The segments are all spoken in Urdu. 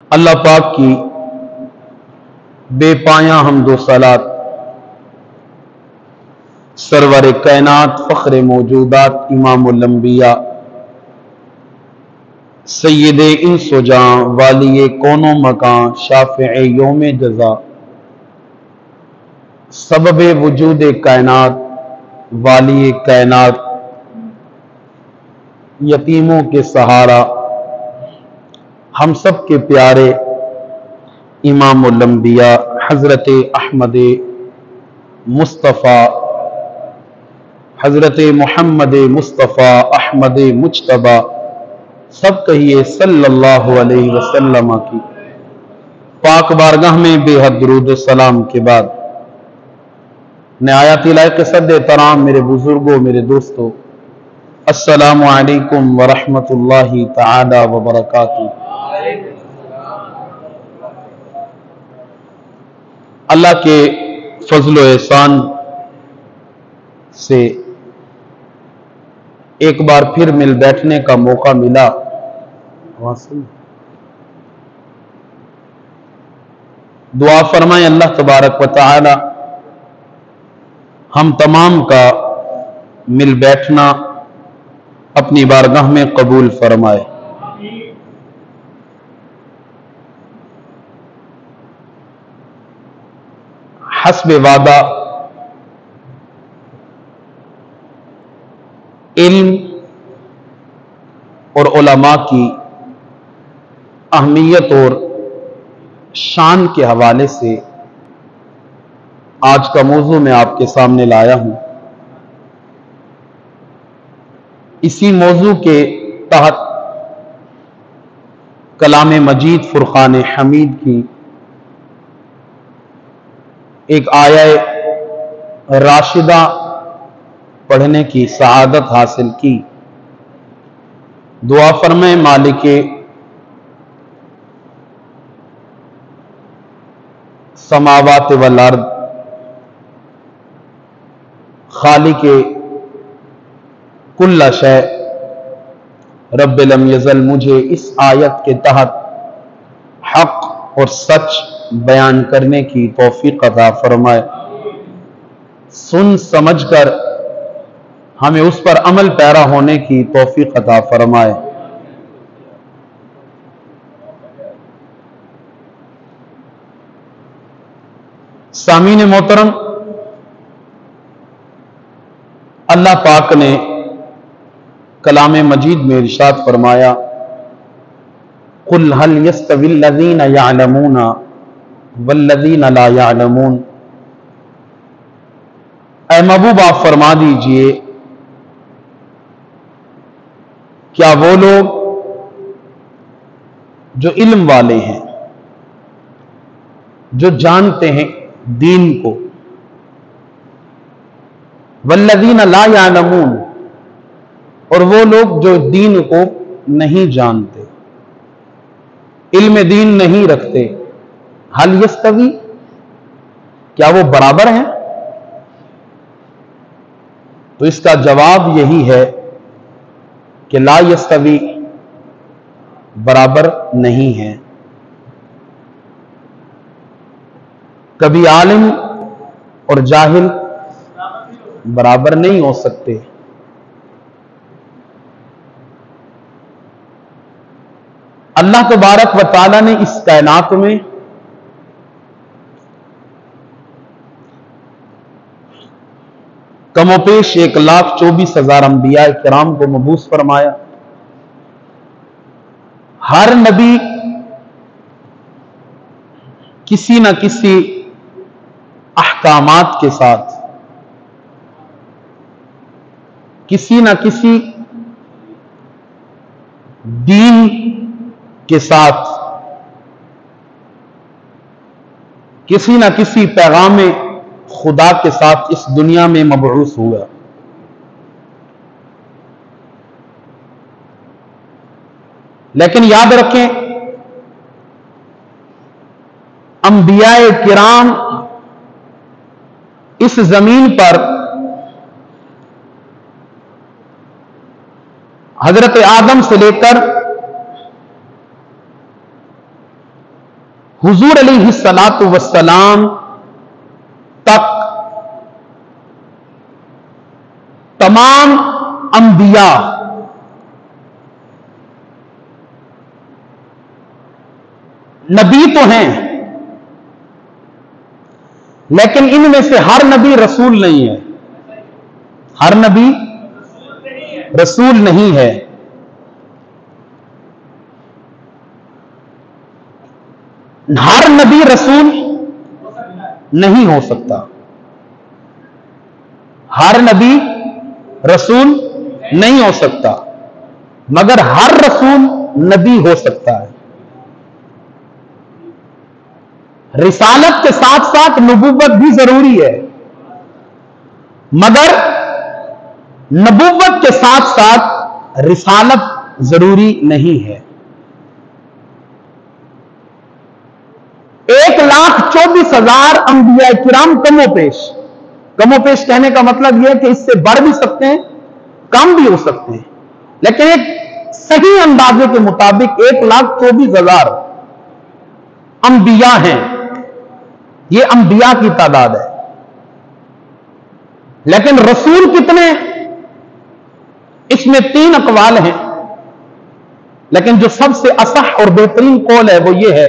اللہ پاک کی بے پایاں حمد و صلات سرور کائنات فخر موجودات امام الانبیاء سید انس و جاں والی کون و مکان شافع یوم جزا سبب وجود کائنات والی کائنات یتیموں کے سہارا ہم سب کے پیارے امام الانبیاء حضرت احمد مصطفیٰ حضرت محمد مصطفیٰ احمد مجتبیٰ سب کہیے صلی اللہ علیہ وسلم کی پاک بارگاہ میں بے حد درود و سلام کے بعد نہایت لائق صد احترام میرے بزرگوں میرے دوستوں السلام علیکم ورحمۃ اللہ تعالی وبرکاتہ۔ اللہ کے فضل و احسان سے ایک بار پھر مل بیٹھنے کا موقع ملا۔ دعا فرمائیں اللہ تبارک و تعالی ہم تمام کا مل بیٹھنا اپنی بارگاہ میں قبول فرمائے۔ حسب وعدہ علم اور علماء کی اہمیت اور شان کے حوالے سے آج کا موضوع میں آپ کے سامنے لایا ہوں۔ اسی موضوع کے تحت کلام مجید فرقان حمید کی ایک آیہ راشدہ پڑھنے کی سعادت حاصل کی۔ دعا فرمائیں مالک سماوات والارض خالق کل شے رب لم یزل مجھے اس آیت کے تحت حق اور سچ بیان کرنے کی توفیق عطا فرمائے۔ سن سمجھ کر ہمیں اس پر عمل پیرا ہونے کی توفیق عطا فرمائے۔ سامعین محترم، اللہ پاک نے کلام مجید میں ارشاد فرمایا قُلْ هَلْ يَسْتَوِي الَّذِينَ يَعْلَمُونَ وَالَّذِينَ لَا يَعْلَمُونَ، اے محبوب آپ فرما دیجئے کیا وہ لوگ جو علم والے ہیں، جو جانتے ہیں دین کو، والذین لا یعلمون، اور وہ لوگ جو دین کو نہیں جانتے، علم دین نہیں رکھتے، حل یستوی، کیا وہ برابر ہیں؟ تو اس کا جواب یہی ہے کہ لا یستوی، برابر نہیں ہے۔ کبھی عالم اور جاہل برابر نہیں ہو سکتے۔ اللہ تبارک و تعالی نے اس کائنات میں کم و پیش 1,24,000 انبیاء کرام کو مبعوث فرمایا۔ ہر نبی کسی نہ کسی احکامات کے ساتھ، کسی نہ کسی دین کے ساتھ، کسی نہ کسی پیغام خدا کے ساتھ اس دنیا میں مبعوث ہوا۔ لیکن یاد رکھیں انبیاء کرام اس زمین پر حضرت آدم سے لے کر حضور علیہ الصلاۃ والسلام تک تمام انبیاء نبی تو ہیں، لیکن ان میں سے ہر نبی رسول نہیں ہے، ہر نبی رسول نہیں ہے۔ ہر نبی رسول نہیں ہو سکتا، ہر نبی رسول نہیں ہو سکتا، مگر ہر رسول نبی ہو سکتا ہے۔ رسالت کے ساتھ ساتھ نبوت بھی ضروری ہے، مگر نبوت کے ساتھ ساتھ رسالت ضروری نہیں ہے۔ 1,24,000 انبیاء کرام کم و پیش کہنے کا مطلب یہ ہے کہ اس سے بڑھ بھی سکتے ہیں، کم بھی ہو سکتے ہیں، لیکن ایک صحیح اندازے کے مطابق 1,24,000 انبیاء ہیں، یہ انبیاء کی تعداد ہے۔ لیکن رسول کتنے؟ اس میں 3 اقوال ہیں، لیکن جو سب سے اصح اور بہترین قول ہے وہ یہ ہے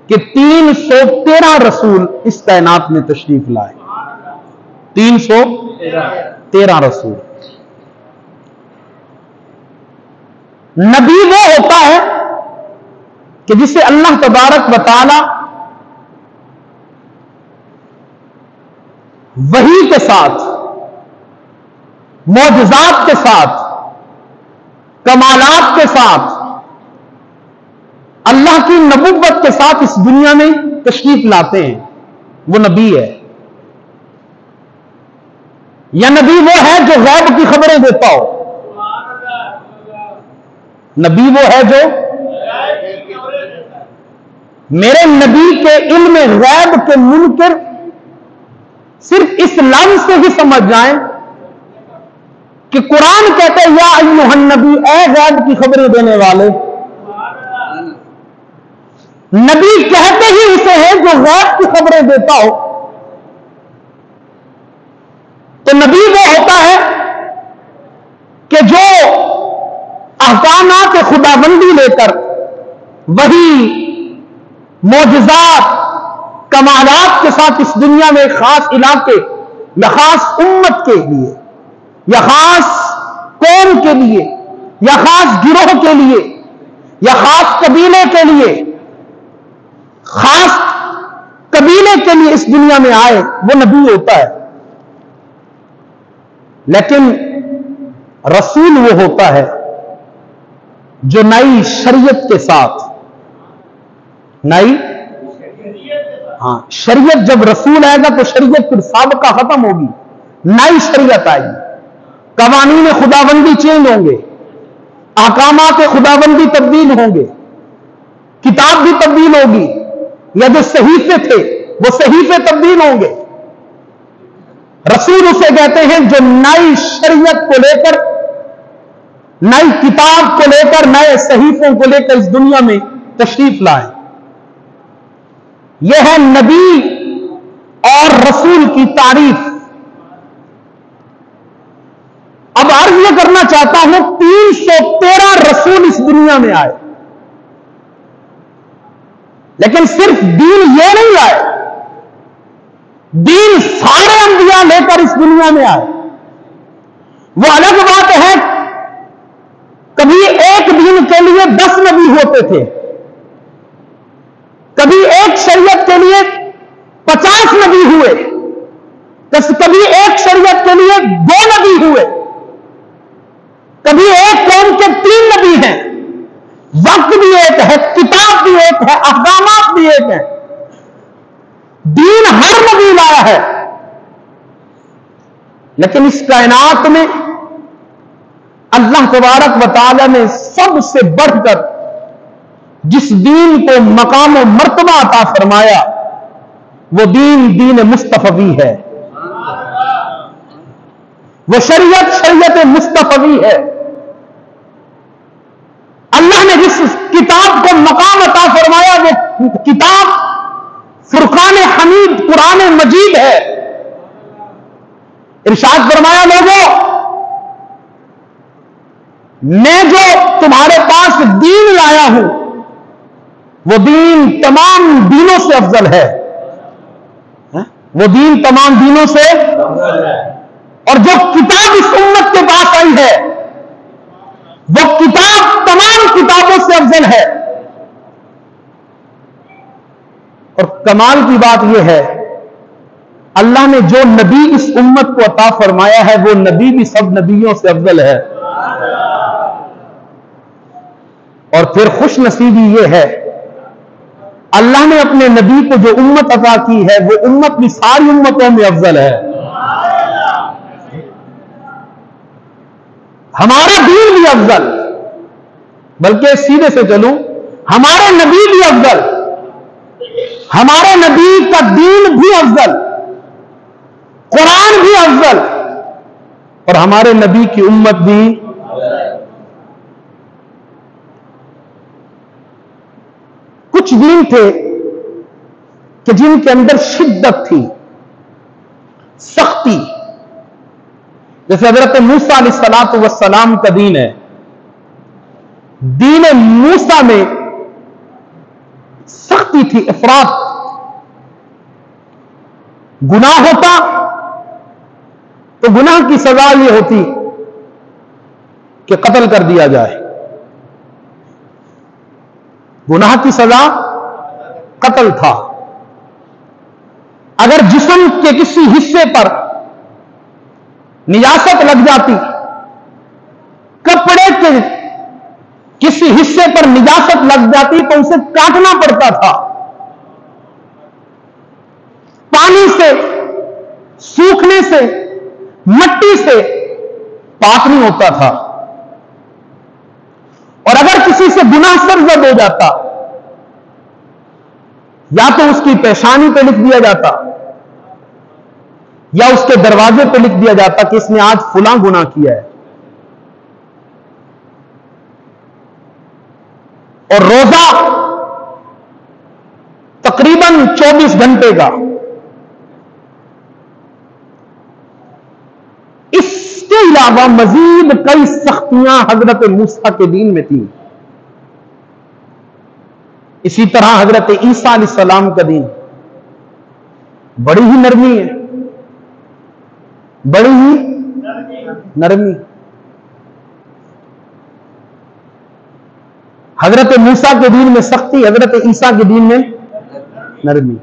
کہ 313 رسول اس کائنات میں تشریف لائے، 313 رسول۔ نبی وہ ہوتا ہے کہ جسے اللہ تبارک و تعالی وحی کے ساتھ، معجزات کے ساتھ، کمالات کے ساتھ، اللہ کی نبوت کے ساتھ اس دنیا میں تشریف لاتے ہیں، وہ نبی ہے۔ یا نبی وہ ہے جو غیب کی خبریں دیتا ہو، نبی وہ ہے جو میرے نبی کے علم غیب کے منکر صرف اس لفظ سے ہی سمجھ جائیں کہ قرآن کہتے ہیں یا ایھا النبی، اے غیب کی خبریں دینے والے۔ نبی کہتے ہی اسے ہے جو غیب کی خبریں دیتا ہو۔ تو نبی وہ ہوتا ہے کہ جو احکامات خداوندی لے کر، وہی معجزات کمالات کے ساتھ اس دنیا میں خاص علاقے یا خاص امت کے لیے یا خاص قوم کے لیے یا خاص گروہ کے لیے یا خاص قبیلے کے لیے، خاص قبیلے کے لیے اس دنیا میں آئے، وہ نبی ہوتا ہے۔ لیکن رسول وہ ہوتا ہے جو نئی شریعت کے ساتھ، نئی شریعت، جب رسول آئے گا تو شریعت پھر سابقہ ختم ہوگی، نئی شریعت آئے گی، قوانین خداوندی چینج ہوں گے، احکامات خداوندی تبدیل ہوں گے، کتاب بھی تبدیل ہوگی، یا جو صحیفے تھے وہ صحیفے تبدیل ہوں گے۔ رسول اسے کہتے ہیں جو نئی شریعت کو لے کر، نئی کتاب کو لے کر، نئے صحیفوں کو لے کر اس دنیا میں تشریف لائیں۔ یہ ہے نبی اور رسول کی تعریف۔ اب عرض یہ کرنا چاہتا ہوں 313 رسول اس دنیا میں آئے، لیکن صرف دین یہ نہیں آئے، دین سارے انبیاء لے کر اس دنیا میں آئے۔ وہ الگ بات ہے، کبھی ایک دین کے لیے 10 نبی ہوتے تھے، کبھی ایک شریعت کے لیے 50 نبی ہوئے، کبھی ایک شریعت کے لیے 2 نبی ہوئے، کبھی ایک قوم کے 3 نبی ہیں۔ وقت بھی ایک ہے، کتاب بھی ایک ہے، احکامات بھی ایک ہیں، دین ہر نبی لایا ہے۔ لیکن اس کائنات میں اللہ تبارک و تعالی نے سب سے بڑھ کر جس دین کو مقام و مرتبہ عطا فرمایا، وہ دین مصطفی ہے، وہ شریعت مصطفی ہے۔ اللہ نے جس کتاب کو مقام عطا فرمایا وہ کتاب فرقان حمید قرآن مجید ہے. ارشاد فرمایا لوگوں میں جو تمہارے پاس دین لایا ہوں وہ دین تمام دینوں سے افضل ہے. وہ دین تمام دینوں سے اور جو کتاب اس امت کے پاس آئی ہے وہ کتاب تمام کتابوں سے افضل ہے. اور کمال کی بات یہ ہے اللہ نے جو نبی اس امت کو عطا فرمایا ہے وہ نبی بھی سب نبیوں سے افضل ہے. اور پھر خوش نصیبی یہ ہے اللہ نے اپنے نبی کو جو امت عطا کی ہے وہ امت بھی ساری امتوں میں افضل ہے. ہمارا دین بھی افضل، بلکہ سیدھے سے چلوں ہمارے نبی بھی افضل، ہمارے نبی کا دین بھی افضل، قرآن بھی افضل، اور ہمارے نبی کی امت بھی. کچھ دین تھے کہ جن کے اندر شدت تھی، سختی، جیسے حضرت موسیٰ علیہ السلام کا دین ہے. دین موسیٰ میں سختی تھی، افراط. گناہ ہوتا تو گناہ کی سزا یہ ہوتی کہ قتل کر دیا جائے. گناہ کی سزا قتل تھا. اگر جسم کے کسی حصے پر نجاست لگ جاتی، کپڑے کے کسی حصے پر نجاست لگ جاتی تو اسے کاٹنا پڑتا تھا. پانی سے، سوکھنے سے، مٹی سے پاک نہیں ہوتا تھا. اور اگر کسی سے گناہ سرزد ہو جاتا یا تو اس کی پیشانی پہ لکھ دیا جاتا یا اس کے دروازے پہ لکھ دیا جاتا کہ اس نے آج فلاں گناہ کیا ہے. اور روزہ تقریباً 24 گھنٹے کا. اس کے علاوہ مزید کئی سختیاں حضرت موسیٰ کے دین میں تھیں. اسی طرح حضرت عیسیٰ علیہ السلام کا دین بڑی ہی نرمی ہے، بڑی ہی نرمی. حضرت موسیٰ کے دین میں سختی، حضرت عیسیٰ کے دین میں نرمی.